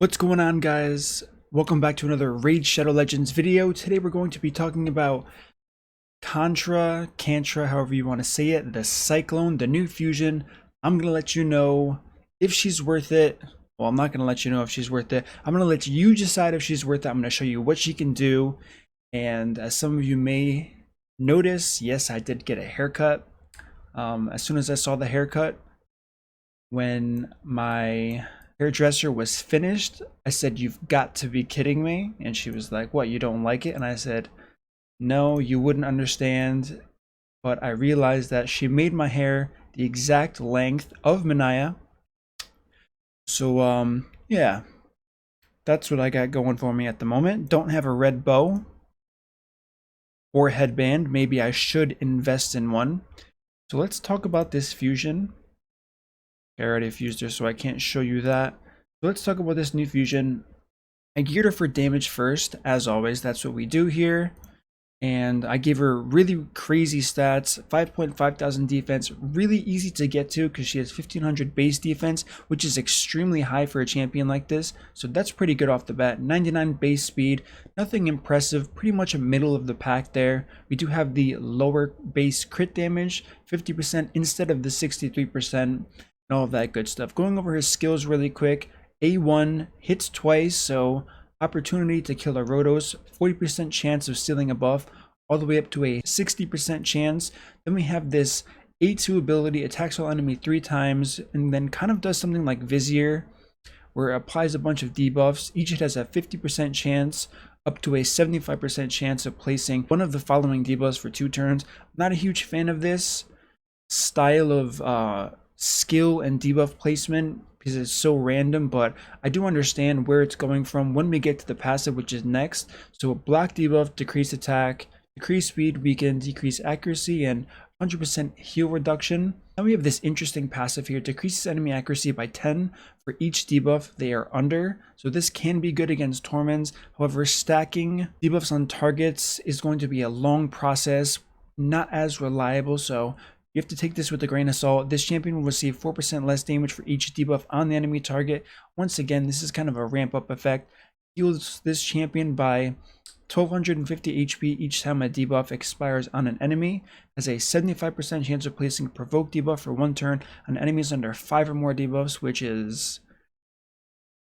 What's going on, guys? Welcome back to another Raid Shadow Legends video. Today we're going to be talking about Kantra, however you want to say it, the Cyclone, the new fusion. I'm going to let you know if she's worth it. Well, I'm not going to let you know if she's worth it. I'm going to let you decide if she's worth it. I'm going to show you what she can do. And as some of you may notice, yes, I did get a haircut. As soon as I saw the haircut, when my hairdresser was finished, I said, "You've got to be kidding me." And she was like, "What, you don't like it?" And I said, "No, you wouldn't understand." But I realized that she made my hair the exact length of Manaya. So yeah, that's what I got going for me at the moment. Don't have a red bow or headband. Maybe I should invest in one. So let's talk about this fusion. I already fused her, so I can't show you that. So let's talk about this new fusion. I geared her for damage first, as always. That's what we do here. And I gave her really crazy stats, 5.5 thousand defense, really easy to get to because she has 1500 base defense, which is extremely high for a champion like this. So that's pretty good off the bat. 99 base speed, nothing impressive, pretty much a middle of the pack there. We do have the lower base crit damage, 50% instead of the 63%, and all of that good stuff. Going over his skills really quick. A1 hits twice, so opportunity to kill a Rotos, 40% chance of stealing a buff, all the way up to a 60% chance. Then we have this A2 ability, attacks all enemy 3 times, and then kind of does something like Vizier, where it applies a bunch of debuffs. Each hit has a 50% chance, up to a 75% chance of placing one of the following debuffs for 2 turns. Not a huge fan of this style of skill and debuff placement because it's so random, but I do understand where it's going from when we get to the passive, which is next. So block debuff, decrease attack, decrease speed, weaken, decrease accuracy, and 100% heal reduction. Then we have this interesting passive here, decreases enemy accuracy by 10 for each debuff they are under. So this can be good against Torments. However, stacking debuffs on targets is going to be a long process, not as reliable, so you have to take this with a grain of salt. This champion will receive 4% less damage for each debuff on the enemy target. Once again, this is kind of a ramp up effect. Heals this champion by 1250 HP each time a debuff expires on an enemy. Has a 75% chance of placing a provoke debuff for 1 turn on enemies under 5 or more debuffs, which is...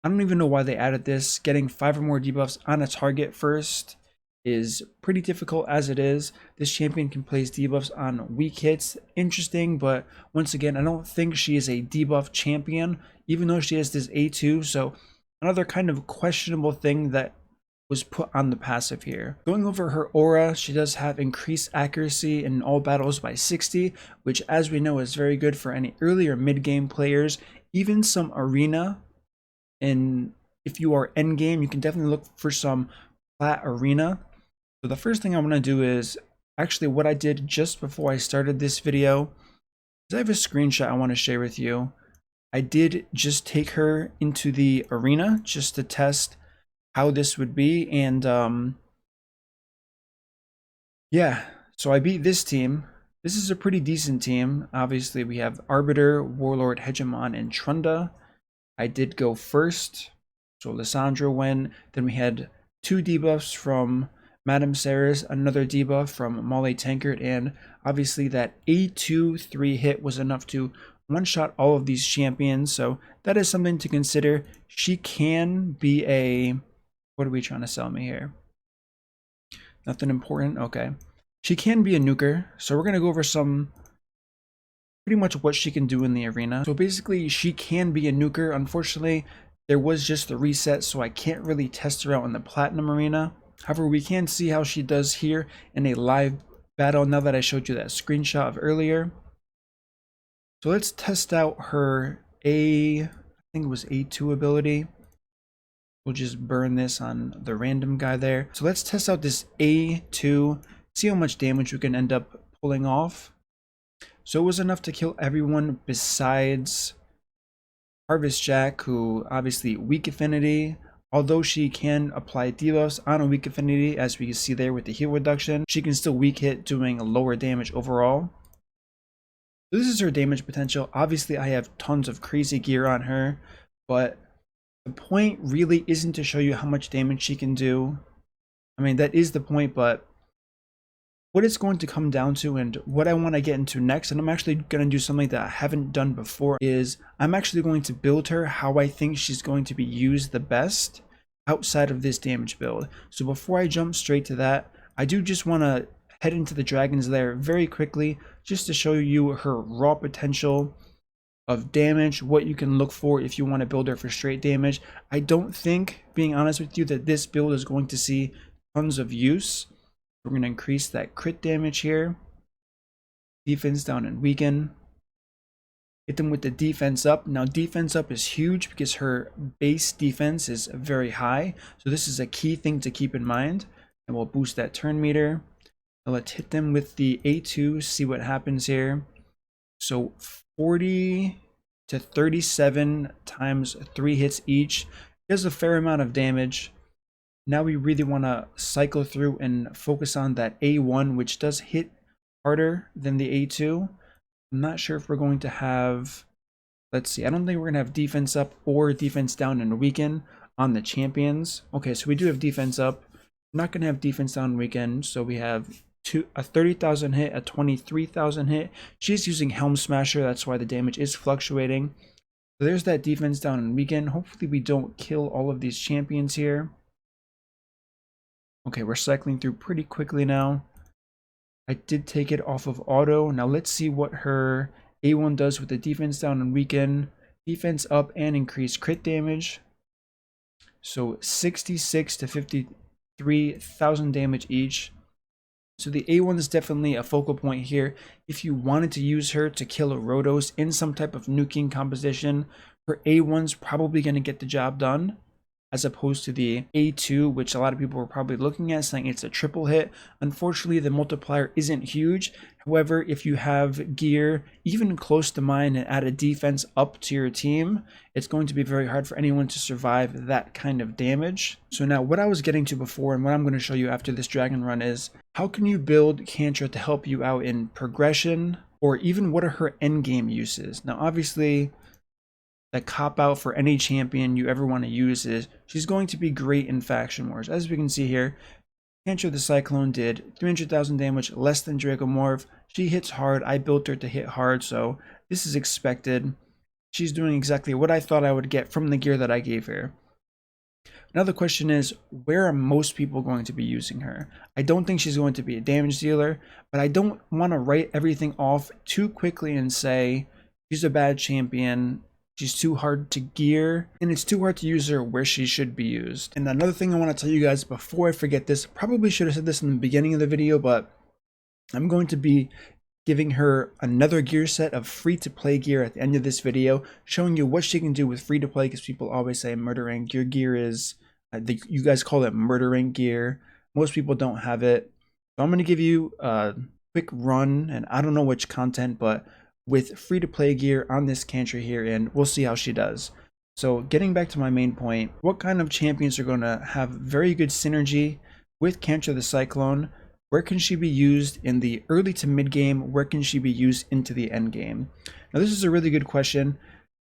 I don't even know why they added this. Getting 5 or more debuffs on a target first is pretty difficult as it is. This champion can place debuffs on weak hits. Interesting, but once again, I don't think she is a debuff champion, even though she has this A2. So another kind of questionable thing that was put on the passive here. Going over her aura, she does have increased accuracy in all battles by 60, which as we know is very good for any early or mid-game players, even some arena. And if you are endgame, you can definitely look for some flat arena. So the first thing I'm going to do is actually what I did just before I started this video. I have a screenshot I want to share with you. I did just take her into the arena just to test how this would be, and yeah, so I beat this team. This is a pretty decent team. Obviously we have Arbiter, Warlord, Hegemon, and Trunda. I did go first, so Lissandra went. Then we had 2 debuffs from Madame Saris, another debuff from Molly Tankard, and obviously that A2 3 hit was enough to one-shot all of these champions, so that is something to consider. She can be a... What are we trying to sell me here? Nothing important? Okay. She can be a nuker, so we're going to go over some... pretty much what she can do in the arena. So basically, she can be a nuker. Unfortunately, there was just the reset, so I can't really test her out in the Platinum arena. However, we can see how she does here in a live battle now that I showed you that screenshot of earlier. So let's test out her I think it was A2 ability. We'll just burn this on the random guy there. So let's test out this A2, see how much damage we can end up pulling off. So it was enough to kill everyone besides Harvest Jack, who obviously weak affinity. Although she can apply debuffs on a weak affinity, as we can see there with the heal reduction, she can still weak hit, doing lower damage overall. So this is her damage potential. Obviously, I have tons of crazy gear on her, but The point really isn't to show you how much damage she can do. I mean, that is the point, but what it's going to come down to and what I want to get into next, and I'm actually going to do something that I haven't done before, is I'm actually going to build her how I think she's going to be used the best outside of this damage build. So before I jump straight to that, I do just want to head into the Dragon's Lair very quickly just to show you her raw potential of damage, what you can look for if you want to build her for straight damage. I don't think, being honest with you, that this build is going to see tons of use. We're going to increase that crit damage here. Defense down and weaken. Hit them with the defense up. Now defense up is huge because her base defense is very high. So this is a key thing to keep in mind. And we'll boost that turn meter. Now let's hit them with the A2, see what happens here. So 40 to 37 times 3 hits each. Does a fair amount of damage. Now we really want to cycle through and focus on that A1, which does hit harder than the A2. I'm not sure if we're going to have, let's see, I don't think we're going to have defense up or defense down and weaken on the champions. Okay, so we do have defense up. We're not going to have defense down and weaken, so we have a 30,000 hit, a 23,000 hit. She's using Helm Smasher, that's why the damage is fluctuating. So there's that defense down and weaken. Hopefully we don't kill all of these champions here. Okay, we're cycling through pretty quickly now. I did take it off of auto. Now let's see what her A1 does with the defense down and weaken. Defense up and increase crit damage. So 66 to 53,000 damage each. So the A1 is definitely a focal point here. If you wanted to use her to kill a Rotos in some type of nuking composition, her A1's probably going to get the job done, as opposed to the A2, which a lot of people were probably looking at, saying it's a triple hit. Unfortunately, the multiplier isn't huge. However, if you have gear even close to mine and add a defense up to your team, it's going to be very hard for anyone to survive that kind of damage. So now what I was getting to before and what I'm going to show you after this dragon run is how can you build Kantra to help you out in progression, or even what are her endgame uses. Now obviously, the cop out for any champion you ever want to use is she's going to be great in faction wars. As we can see here, Kantra the Cyclone did 300,000 damage, less than Dracomorph. She hits hard. I built her to hit hard, so this is expected. She's doing exactly what I thought I would get from the gear that I gave her. Now the question is, where are most people going to be using her? I don't think she's going to be a damage dealer, but I don't want to write everything off too quickly and say she's a bad champion. She's too hard to gear, and it's too hard to use her where she should be used. And another thing I want to tell you guys before I forget this, probably should have said this in the beginning of the video, but I'm going to be giving her another gear set of free-to-play gear at the end of this video, showing you what she can do with free-to-play, because people always say MurderInc, your gear is, you guys call it MurderInc gear. Most people don't have it. So I'm going to give you a quick run, and I don't know which content, but with free-to-play gear on this Kantra here, and we'll see how she does. So getting back to my main point, what kind of champions are going to have very good synergy with Kantra the Cyclone? Where can she be used in the early to mid game? Where can she be used into the end game? Now this is a really good question,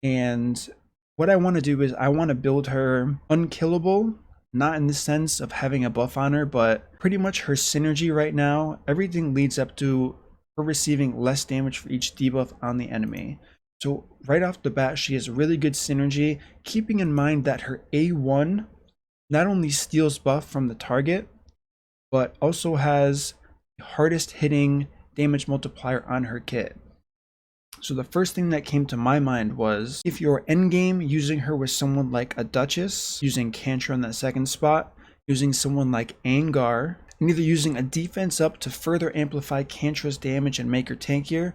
and what I want to do is I want to build her unkillable, not in the sense of having a buff on her, but pretty much her synergy right now, everything leads up to her receiving less damage for each debuff on the enemy. So right off the bat, she has really good synergy, keeping in mind that her A1 not only steals buff from the target, but also has the hardest hitting damage multiplier on her kit. So the first thing that came to my mind was, if you're endgame using her with someone like a Duchess, using Kantra in that second spot, using someone like Angar, and either using a defense up to further amplify Kantra's damage and make her tankier,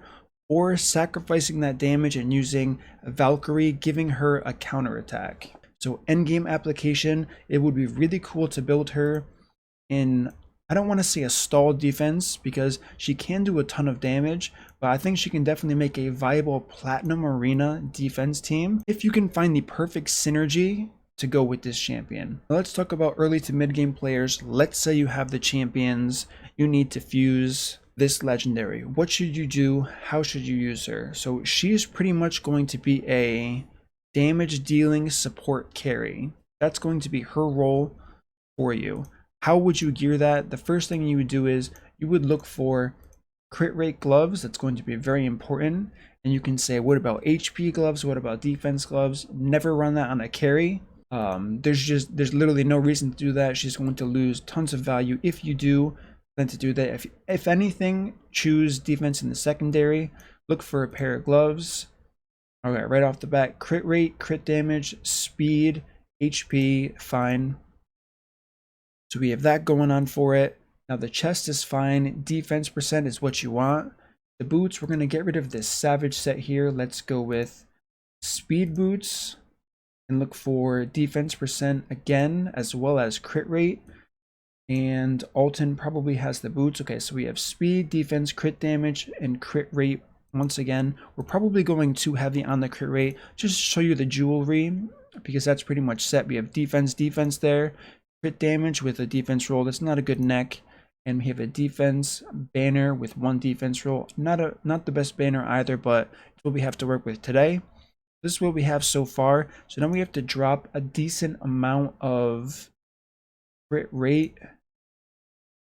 or sacrificing that damage and using Valkyrie, giving her a counterattack. So endgame application, it would be really cool to build her in, I don't want to say a stalled defense because she can do a ton of damage, but I think she can definitely make a viable Platinum Arena defense team if you can find the perfect synergy to go with this champion. Now let's talk about early to mid game players. Let's say you have the champions, you need to fuse this legendary. What should you do? How should you use her? So she's pretty much going to be a damage dealing support carry. That's going to be her role for you. How would you gear that? The first thing you would do is you would look for crit rate gloves. That's going to be very important. And you can say, what about HP gloves? What about defense gloves? Never run that on a carry. There's literally no reason to do that. She's going to lose tons of value if you do plan to do that. If anything, choose defense in the secondary. Look for a pair of gloves. All right, right off the bat, crit rate, crit damage, speed, HP, fine. So we have that going on for it. Now the chest is fine. Defense percent is what you want. The boots, we're going to get rid of this savage set here. Let's go with speed boots and look for defense percent again, as well as crit rate. And Alton probably has the boots. Okay, so we have speed, defense, crit damage, and crit rate. Once again, we're probably going too heavy on the crit rate. Just to show you the jewelry, because that's pretty much set. We have defense there, crit damage with a defense roll. That's not a good neck. And we have a defense banner with 1 defense roll. Not the best banner either, but it's what we have to work with today. This is what we have so far. So now we have to drop a decent amount of crit rate.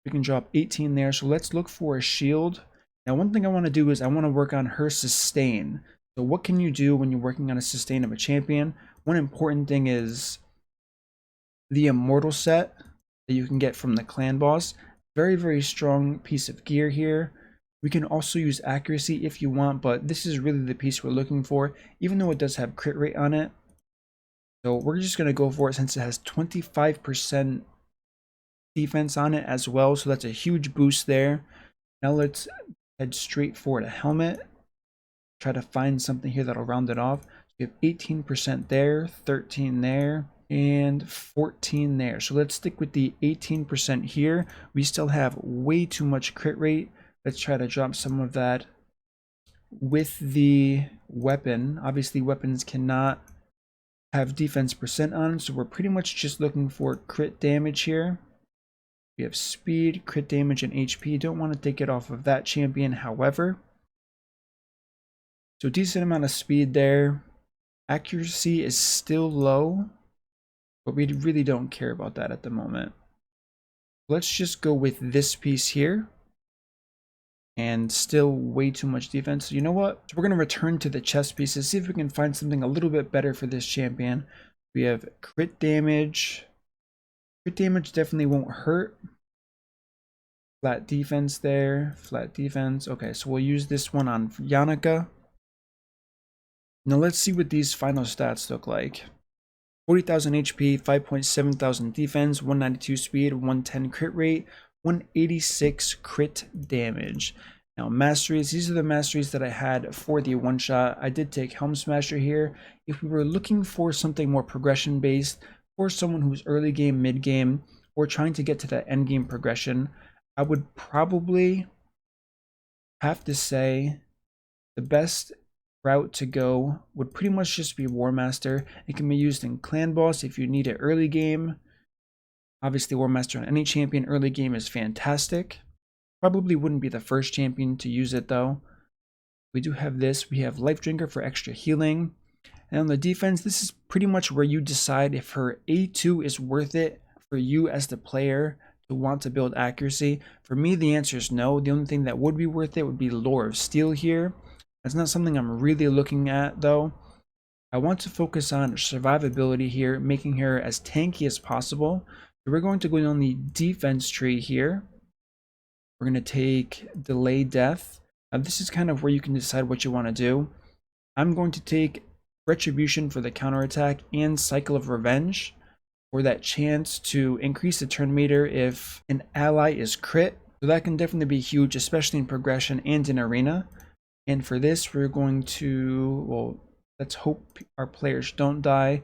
We can drop 18 there. So let's look for a shield. Now, one thing I want to do is I want to work on her sustain. So what can you do when you're working on a sustain of a champion? One important thing is the immortal set that you can get from the clan boss. Very, very strong piece of gear here. We can also use accuracy if you want, but this is really the piece we're looking for, even though it does have crit rate on it. So we're just going to go for it since it has 25% defense on it as well. So that's a huge boost there. Now let's head straight for the helmet. Try to find something here that'll round it off. So we have 18% there, 13 there, and 14 there. So let's stick with the 18% here. We still have way too much crit rate. Let's try to drop some of that with the weapon. Obviously, weapons cannot have defense percent on, so we're pretty much just looking for crit damage here. We have speed, crit damage, and HP. Don't want to take it off of that champion, however. So decent amount of speed there. Accuracy is still low, but we really don't care about that at the moment. Let's just go with this piece here. And still way too much defense. You know what? So we're going to return to the chest pieces, see if we can find something a little bit better for this champion. We have crit damage. Crit damage definitely won't hurt. Flat defense there. Flat defense. Okay, so we'll use this one on Yannicka. Now let's see what these final stats look like. 40,000 HP, 5.7 thousand defense, 192 speed, 110 crit rate, 186 crit damage. Now masteries, these are the masteries that I had for the one shot. I did take Helm Smasher here. If we were looking for something more progression based, for someone who's early game, mid game, or trying to get to that end game progression, I would probably have to say the best route to go would pretty much just be War Master. It can be used in Clan Boss if you need it early game. Obviously, War Master on any champion early game is fantastic. Probably wouldn't be the first champion to use it though. We do have this. We have Life Drinker for extra healing. And on the defense, this is pretty much where you decide if her A2 is worth it for you as the player to want to build accuracy. For me, the answer is no. The only thing that would be worth it would be Lore of Steel here. That's not something I'm really looking at though. I want to focus on survivability here, making her as tanky as possible. So we're going to go down the defense tree here. We're going to take Delay Death. Now this is kind of where you can decide what you want to do. I'm going to take Retribution for the counterattack and Cycle of Revenge for that chance to increase the turn meter if an ally is crit. So that can definitely be huge, especially in progression and in arena. And for this, we're going to, well, let's hope our players don't die.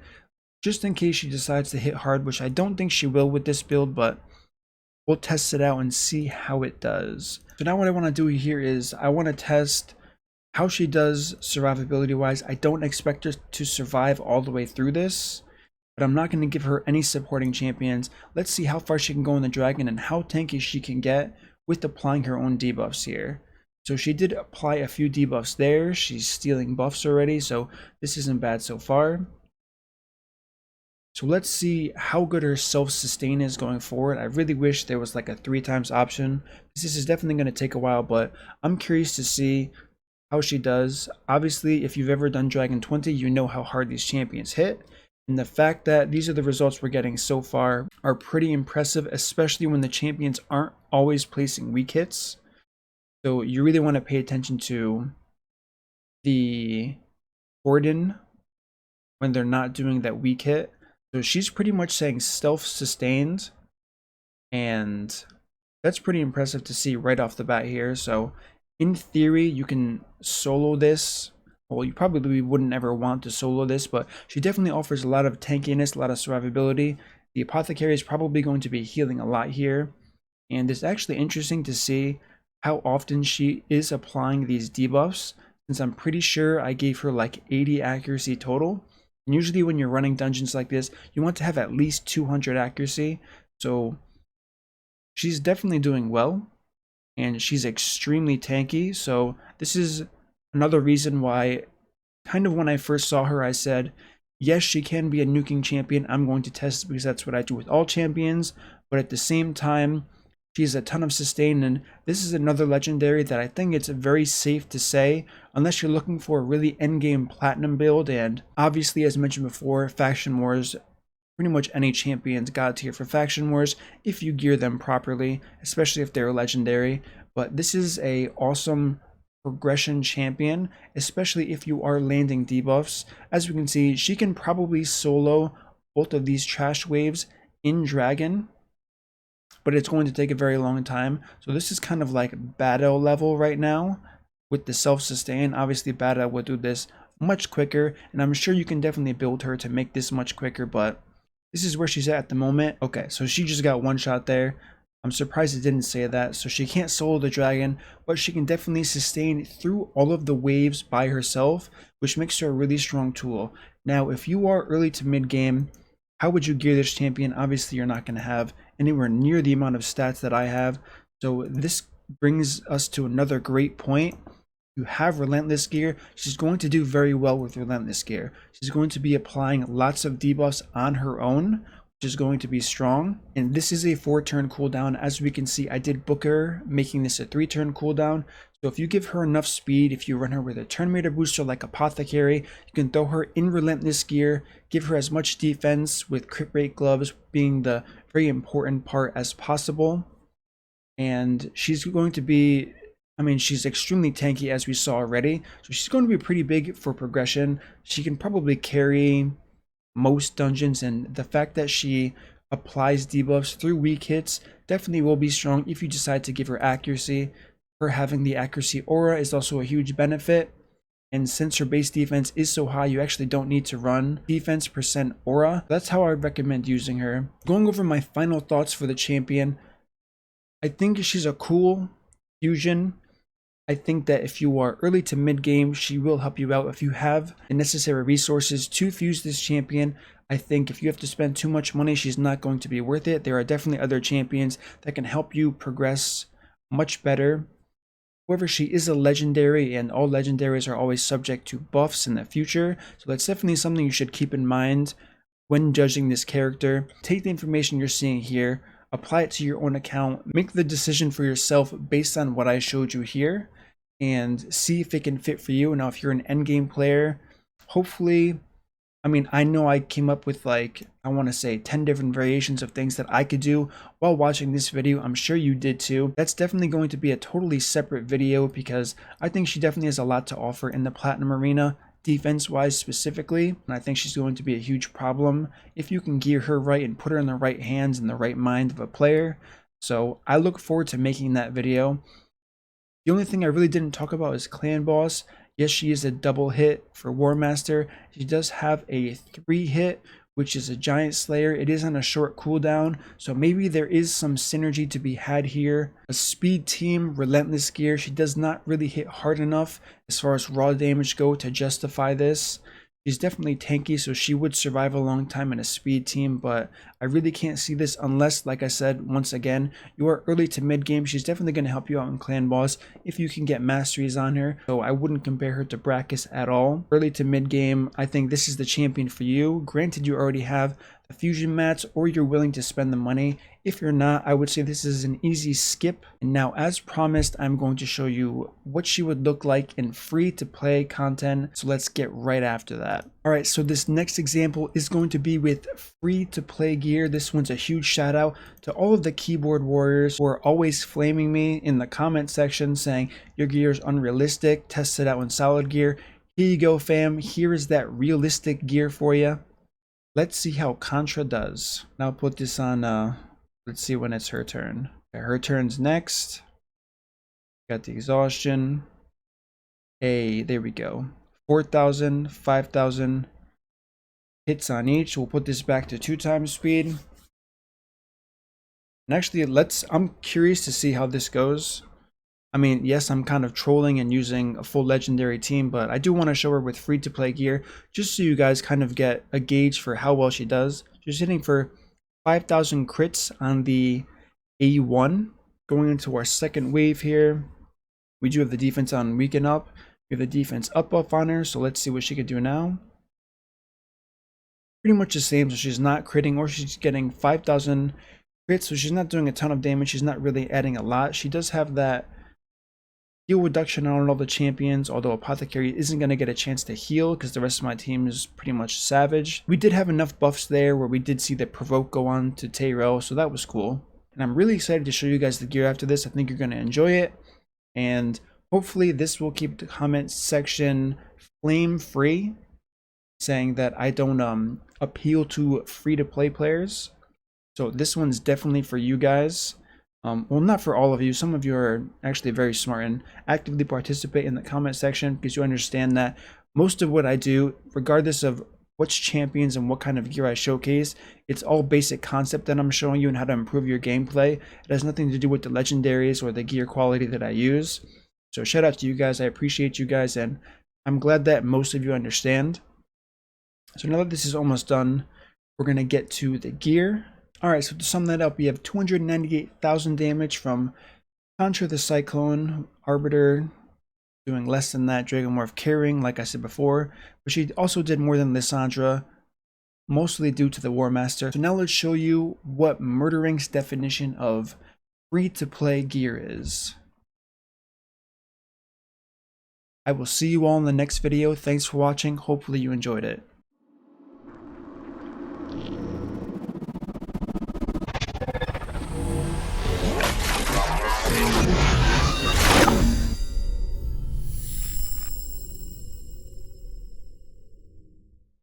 Just in case she decides to hit hard, which I don't think she will with this build, but we'll test it out and see how it does. So now what I want to do here is I want to test how she does survivability wise. I don't expect her to survive all the way through this, but I'm not going to give her any supporting champions. Let's see how far she can go in the dragon and how tanky she can get with applying her own debuffs here. So she did apply a few debuffs there. She's stealing buffs already, so this isn't bad so far. So let's see how good her self-sustain is going forward. I really wish there was like a 3x option. This is definitely going to take a while, but I'm curious to see how she does. Obviously, if you've ever done Dragon 20, you know how hard these champions hit. And the fact that these are the results we're getting so far are pretty impressive, especially when the champions aren't always placing weak hits. So you really want to pay attention to the Gordon when they're not doing that weak hit. So she's pretty much saying self-sustained, and that's pretty impressive to see right off the bat here. So in theory, you can solo this. Well, you probably wouldn't ever want to solo this, but she definitely offers a lot of tankiness, a lot of survivability. The apothecary is probably going to be healing a lot here, and it's actually interesting to see how often she is applying these debuffs, since I'm pretty sure I gave her like 80 accuracy total. And usually when you're running dungeons like this, you want to have at least 200 accuracy. So she's definitely doing well, and she's extremely tanky. So this is another reason why, kind of when I first saw her, I said, yes, she can be a nuking champion. I'm going to test it because that's what I do with all champions. But at the same time, she has a ton of sustain, and this is another legendary that I think it's very safe to say, unless you're looking for a really endgame platinum build. And obviously, as mentioned before, Faction Wars, pretty much any champion's god tier for Faction Wars if you gear them properly, especially if they're legendary. But this is a awesome progression champion, especially if you are landing debuffs. As we can see, she can probably solo both of these trash waves in Dragon, but it's going to take a very long time. So this is kind of like battle level right now with the self-sustain. Obviously battle will do this much quicker, and I'm sure you can definitely build her to make this much quicker, but this is where she's at the moment. Okay, so she just got one shot there. I'm surprised it didn't say that. So she can't solo the dragon, but she can definitely sustain through all of the waves by herself, which makes her a really strong tool. Now, if you are early to mid game, how would you gear this champion? Obviously, you're not going to have anywhere near the amount of stats that I have. So this brings us to another great point. You have Relentless gear. She's going to do very well with Relentless gear. She's going to be applying lots of debuffs on her own, which is going to be strong. And this is a 4-turn cooldown. As we can see, I did book her, making this a 3-turn cooldown. So if you give her enough speed, if you run her with a turn meter booster like Apothecary, you can throw her in Relentless gear, give her as much defense with crit rate gloves being the very important part as possible. And she's going to be, I mean, she's extremely tanky as we saw already. So she's going to be pretty big for progression. She can probably carry most dungeons, and the fact that she applies debuffs through weak hits definitely will be strong if you decide to give her accuracy. Her having the accuracy aura is also a huge benefit, and since her base defense is so high, you actually don't need to run defense percent aura. That's how I recommend using her. Going over my final thoughts for the champion, I think she's a cool fusion. I think that if you are early to mid game, she will help you out. If you have the necessary resources to fuse this champion, I think if you have to spend too much money, she's not going to be worth it. There are definitely other champions that can help you progress much better. However, she is a legendary, and all legendaries are always subject to buffs in the future. So that's definitely something you should keep in mind when judging this character. Take the information you're seeing here, apply it to your own account, make the decision for yourself based on what I showed you here, and see if it can fit for you. Now, if you're an endgame player, hopefully, I mean, I know I came up with like, I want to say 10 different variations of things that I could do while watching this video. I'm sure you did too. That's definitely going to be a totally separate video because I think she definitely has a lot to offer in the Platinum Arena, defense-wise specifically. And I think she's going to be a huge problem if you can gear her right and put her in the right hands and the right mind of a player. So I look forward to making that video. The only thing I really didn't talk about is Clan Boss. Yes, she is a double hit for War Master. She does have a 3-hit, which is a Giant Slayer. It is on a short cooldown, so maybe there is some synergy to be had here. A speed team, Relentless gear. She does not really hit hard enough as far as raw damage go to justify this. She's definitely tanky, so she would survive a long time in a speed team, but I really can't see this unless, like I said, once again, you are early to mid game. She's definitely going to help you out in Clan Boss if you can get masteries on her, so I wouldn't compare her to Brachus at all. Early to mid game, I think this is the champion for you. Granted, you already have the fusion mats or you're willing to spend the money. If you're not, I would say this is an easy skip. And now, as promised, I'm going to show you what she would look like in free to play content. So let's get right after that. All right, so this next example is going to be with free to play gear. This one's a huge shout out to all of the keyboard warriors who are always flaming me in the comment section saying your gear is unrealistic, test it out in solid gear. Here you go, fam. Here is that realistic gear for you. Let's see how Kantra does. Now put this on, let's see when it's her turn. Okay, her turn's next. Got the exhaustion. Hey, there we go. 4,000, 5,000 hits on each. We'll put this back to 2 times speed. And actually, I'm curious to see how this goes. I mean, yes, I'm kind of trolling and using a full legendary team, but I do want to show her with free to play gear just so you guys kind of get a gauge for how well she does. She's hitting for 5,000 crits on the A1. Going into our second wave here, we do have the defense on weaken up. We have the defense up on her, so let's see what she could do now. Pretty much the same, so she's not critting or she's getting 5,000 crits, so she's not doing a ton of damage. She's not really adding a lot. She does have that heal reduction on all the champions, although Apothecary isn't going to get a chance to heal because the rest of my team is pretty much savage. We did have enough buffs there where we did see the provoke go on to Tyrell, so that was cool. And I'm really excited to show you guys the gear after this. I think you're going to enjoy it. And hopefully this will keep the comment section flame free, saying that I don't appeal to free to play players. So this one's definitely for you guys. Well, not for all of you. Some of you are actually very smart and actively participate in the comment section because you understand that most of what I do, regardless of which champions and what kind of gear I showcase, it's all basic concept that I'm showing you and how to improve your gameplay. It has nothing to do with the legendaries or the gear quality that I use. So shout out to you guys. I appreciate you guys, and I'm glad that most of you understand. So now that this is almost done, we're going to get to the gear. Alright, so to sum that up, we have 298,000 damage from Kantra the Cyclone, Arbiter doing less than that, Dragomorph carrying, like I said before, but she also did more than Lissandra, mostly due to the War Master. So now let's show you what MurderInc's definition of free-to-play gear is. I will see you all in the next video. Thanks for watching. Hopefully you enjoyed it.